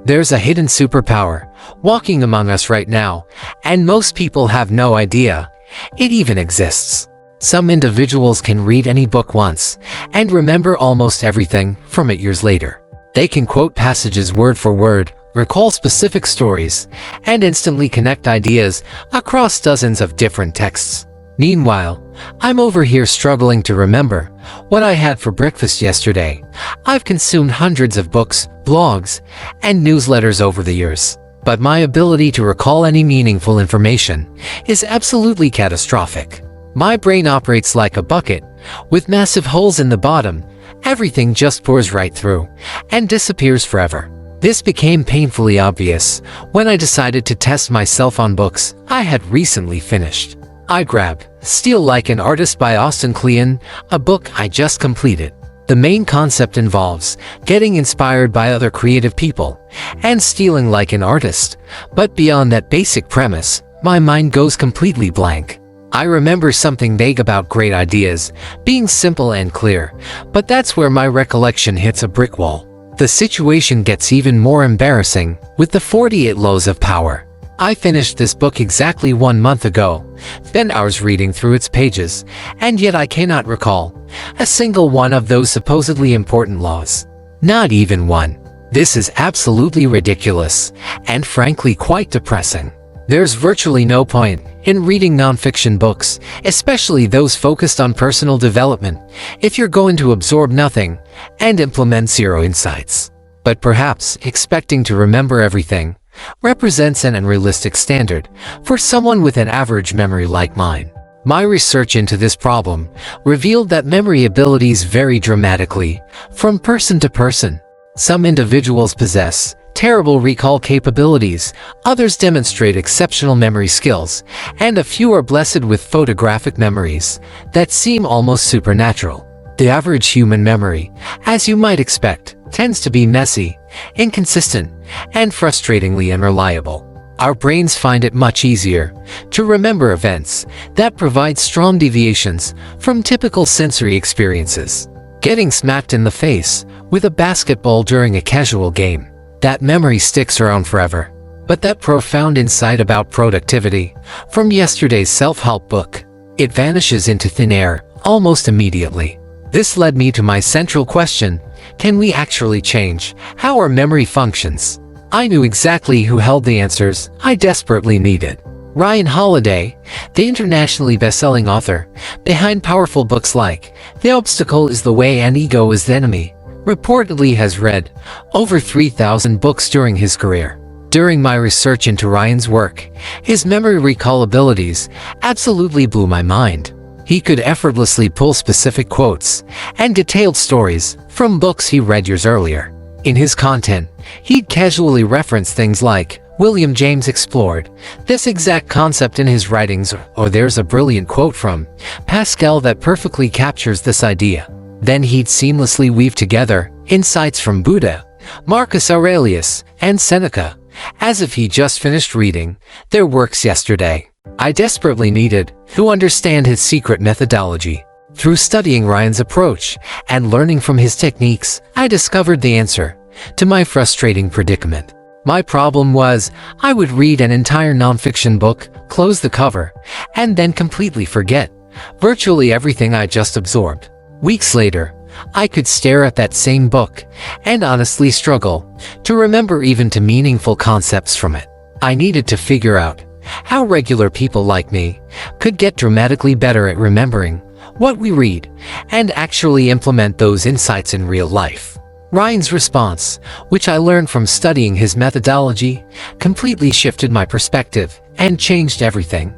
There's a hidden superpower walking among us right now, and most people have no idea it even exists. Some individuals can read any book once and remember almost everything from it years later. They can quote passages word for word, recall specific stories, and instantly connect ideas across dozens of different texts. Meanwhile, I'm over here struggling to remember what I had for breakfast yesterday. I've consumed hundreds of books, blogs, and newsletters over the years, but my ability to recall any meaningful information is absolutely catastrophic. My brain operates like a bucket, with massive holes in the bottom. Everything just pours right through and disappears forever. This became painfully obvious when I decided to test myself on books I had recently finished. I grabbed Steal Like an Artist by Austin Kleon, a book I just completed. The main concept involves getting inspired by other creative people and stealing like an artist, but beyond that basic premise, my mind goes completely blank. I remember something vague about great ideas being simple and clear, but that's where my recollection hits a brick wall. The situation gets even more embarrassing with the 48 Laws of Power. I finished this book exactly 1 month ago, spent hours reading through its pages, and yet I cannot recall a single one of those supposedly important laws. Not even one. This is absolutely ridiculous, and frankly quite depressing. There's virtually no point in reading nonfiction books, especially those focused on personal development, if you're going to absorb nothing and implement zero insights. But perhaps expecting to remember everything represents an unrealistic standard for someone with an average memory like mine. My research into this problem revealed that memory abilities vary dramatically from person to person. Some individuals possess terrible recall capabilities, others demonstrate exceptional memory skills, and a few are blessed with photographic memories that seem almost supernatural. The average human memory, as you might expect, tends to be messy, inconsistent, and frustratingly unreliable. Our brains find it much easier to remember events that provide strong deviations from typical sensory experiences. Getting smacked in the face with a basketball during a casual game. That memory sticks around forever. But that profound insight about productivity from yesterday's self-help book, it vanishes into thin air almost immediately. This led me to my central question: can we actually change how our memory functions? I knew exactly who held the answers I desperately needed. Ryan Holiday, the internationally best-selling author behind powerful books like The Obstacle is the Way and Ego is the Enemy, reportedly has read over 3,000 books during his career. During my research into Ryan's work, his memory recall abilities absolutely blew my mind. He could effortlessly pull specific quotes and detailed stories from books he read years earlier. In his content, he'd casually reference things like William James explored this exact concept in his writings, or there's a brilliant quote from Pascal that perfectly captures this idea. Then he'd seamlessly weave together insights from Buddha, Marcus Aurelius, and Seneca, as if he just finished reading their works yesterday. I desperately needed to understand his secret methodology. Through studying Ryan's approach and learning from his techniques, I discovered the answer to my frustrating predicament. My problem was, I would read an entire nonfiction book, close the cover, and then completely forget virtually everything I just absorbed. Weeks later, I could stare at that same book and honestly struggle to remember even to meaningful concepts from it. I needed to figure out how regular people like me could get dramatically better at remembering what we read and actually implement those insights in real life. Ryan's response, which I learned from studying his methodology, completely shifted my perspective and changed everything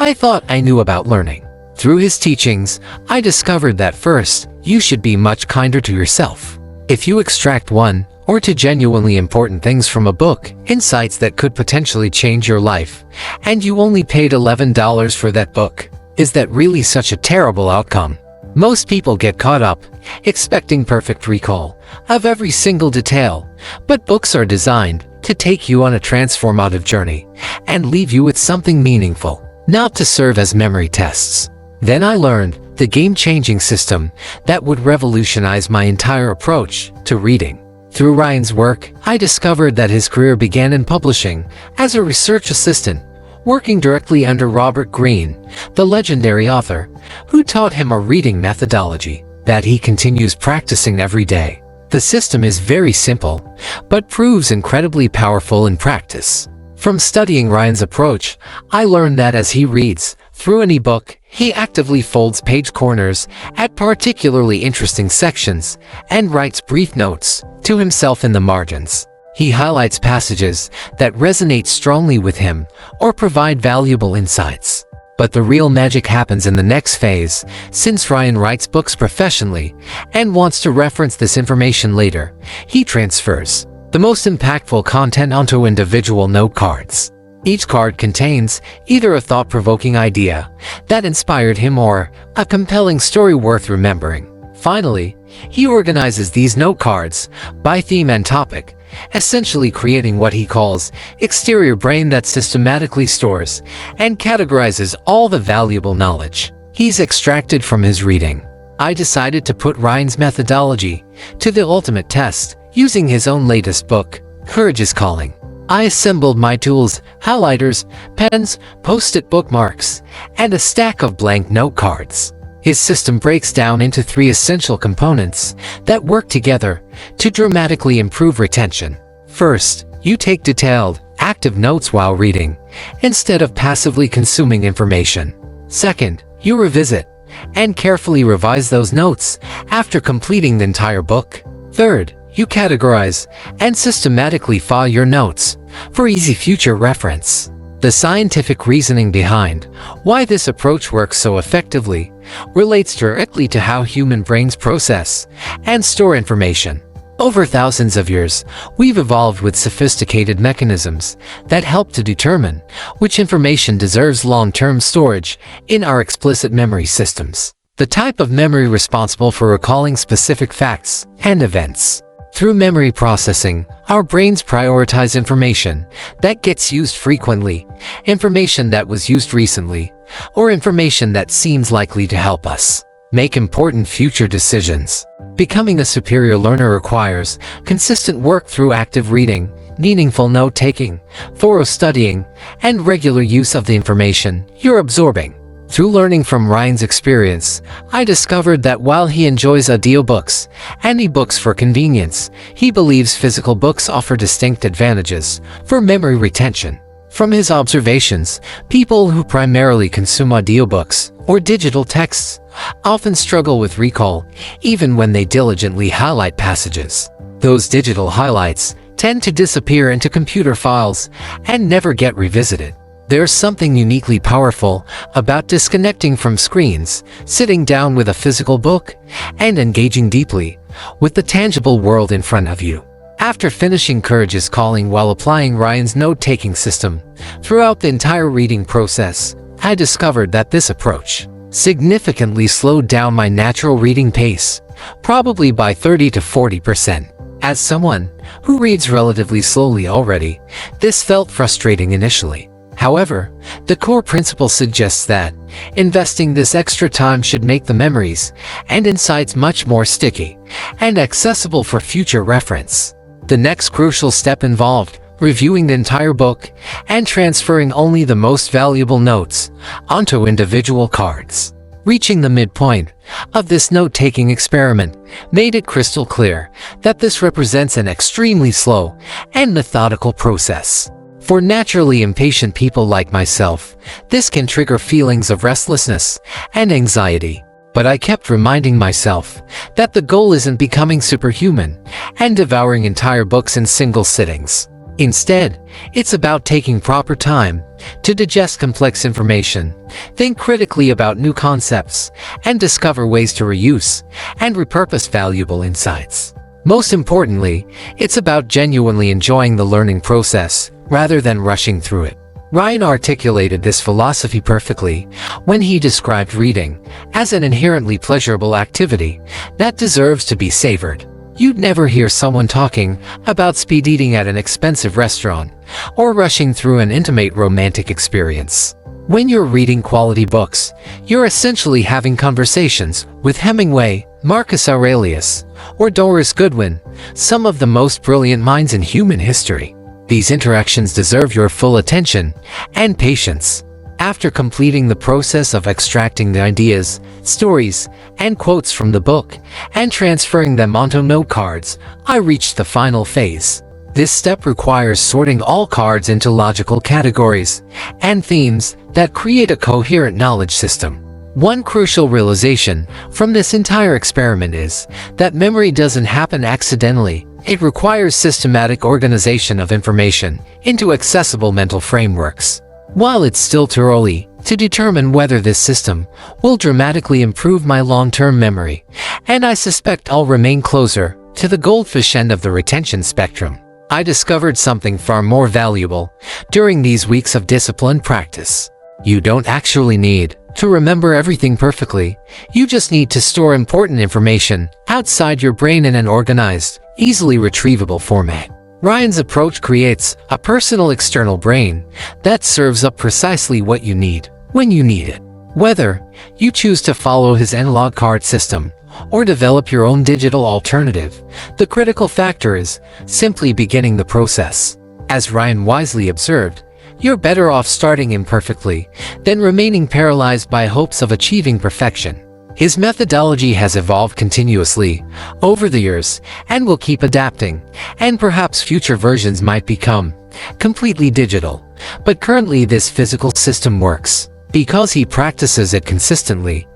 I thought I knew about learning. Through his teachings, I discovered that first, you should be much kinder to yourself. If you extract one or two genuinely important things from a book, insights that could potentially change your life, and you only paid $11 for that book, is that really such a terrible outcome? Most people get caught up expecting perfect recall of every single detail, but books are designed to take you on a transformative journey and leave you with something meaningful, not to serve as memory tests. Then I learned the game-changing system that would revolutionize my entire approach to reading. Through Ryan's work, I discovered that his career began in publishing as a research assistant, working directly under Robert Greene, the legendary author, who taught him a reading methodology that he continues practicing every day. The system is very simple, but proves incredibly powerful in practice. From studying Ryan's approach, I learned that as he reads through any book, he actively folds page corners at particularly interesting sections and writes brief notes to himself in the margins. He highlights passages that resonate strongly with him or provide valuable insights. But the real magic happens in the next phase, since Ryan writes books professionally and wants to reference this information later. He transfers the most impactful content onto individual note cards. Each card contains either a thought-provoking idea that inspired him or a compelling story worth remembering. Finally, he organizes these note cards by theme and topic, essentially creating what he calls exterior brain that systematically stores and categorizes all the valuable knowledge he's extracted from his reading. I decided to put Ryan's methodology to the ultimate test using his own latest book, Courage is Calling. I assembled my tools, highlighters, pens, post-it bookmarks, and a stack of blank note cards. His system breaks down into 3 essential components that work together to dramatically improve retention. First, you take detailed, active notes while reading, instead of passively consuming information. Second, you revisit and carefully revise those notes after completing the entire book. Third, you categorize and systematically file your notes for easy future reference. The scientific reasoning behind why this approach works so effectively relates directly to how human brains process and store information. Over thousands of years, we've evolved with sophisticated mechanisms that help to determine which information deserves long-term storage in our explicit memory systems, the type of memory responsible for recalling specific facts and events. Through memory processing, our brains prioritize information that gets used frequently, information that was used recently, or information that seems likely to help us make important future decisions. Becoming a superior learner requires consistent work through active reading, meaningful note-taking, thorough studying, and regular use of the information you're absorbing. Through learning from Ryan's experience, I discovered that while he enjoys audiobooks and e-books for convenience, he believes physical books offer distinct advantages for memory retention. From his observations, people who primarily consume audiobooks or digital texts often struggle with recall, even when they diligently highlight passages. Those digital highlights tend to disappear into computer files and never get revisited. There's something uniquely powerful about disconnecting from screens, sitting down with a physical book, and engaging deeply with the tangible world in front of you. After finishing Courage is Calling while applying Ryan's note-taking system throughout the entire reading process, I discovered that this approach significantly slowed down my natural reading pace, probably by 30 to 40%. As someone who reads relatively slowly already, this felt frustrating initially. However, the core principle suggests that investing this extra time should make the memories and insights much more sticky and accessible for future reference. The next crucial step involved reviewing the entire book and transferring only the most valuable notes onto individual cards. Reaching the midpoint of this note-taking experiment made it crystal clear that this represents an extremely slow and methodical process. For naturally impatient people like myself, this can trigger feelings of restlessness and anxiety. But I kept reminding myself that the goal isn't becoming superhuman and devouring entire books in single sittings. Instead, it's about taking proper time to digest complex information, think critically about new concepts, and discover ways to reuse and repurpose valuable insights. Most importantly, it's about genuinely enjoying the learning process rather than rushing through it. Ryan articulated this philosophy perfectly when he described reading as an inherently pleasurable activity that deserves to be savored. You'd never hear someone talking about speed eating at an expensive restaurant or rushing through an intimate romantic experience. When you're reading quality books, you're essentially having conversations with Hemingway, Marcus Aurelius, or Doris Goodwin, some of the most brilliant minds in human history. These interactions deserve your full attention and patience. After completing the process of extracting the ideas, stories, and quotes from the book and transferring them onto note cards, I reached the final phase. This step requires sorting all cards into logical categories and themes that create a coherent knowledge system. One crucial realization from this entire experiment is that memory doesn't happen accidentally. It requires systematic organization of information into accessible mental frameworks. While it's still too early to determine whether this system will dramatically improve my long-term memory, and I suspect I'll remain closer to the goldfish end of the retention spectrum, I discovered something far more valuable during these weeks of disciplined practice. You don't actually need to remember everything perfectly. You just need to store important information outside your brain in an organized, easily retrievable format. Ryan's approach creates a personal external brain that serves up precisely what you need when you need it. Whether you choose to follow his analog card system or develop your own digital alternative, the critical factor is simply beginning the process. As Ryan wisely observed, you're better off starting imperfectly than remaining paralyzed by hopes of achieving perfection. His methodology has evolved continuously over the years and will keep adapting, and perhaps future versions might become completely digital. But currently this physical system works because he practices it consistently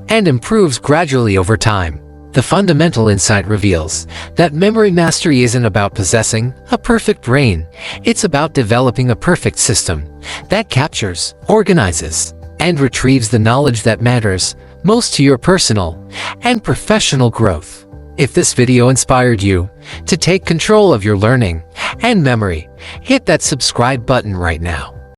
and improves gradually over time. The fundamental insight reveals that memory mastery isn't about possessing a perfect brain. It's about developing a perfect system that captures, organizes, and retrieves the knowledge that matters most to your personal and professional growth. If this video inspired you to take control of your learning and memory, hit that subscribe button right now.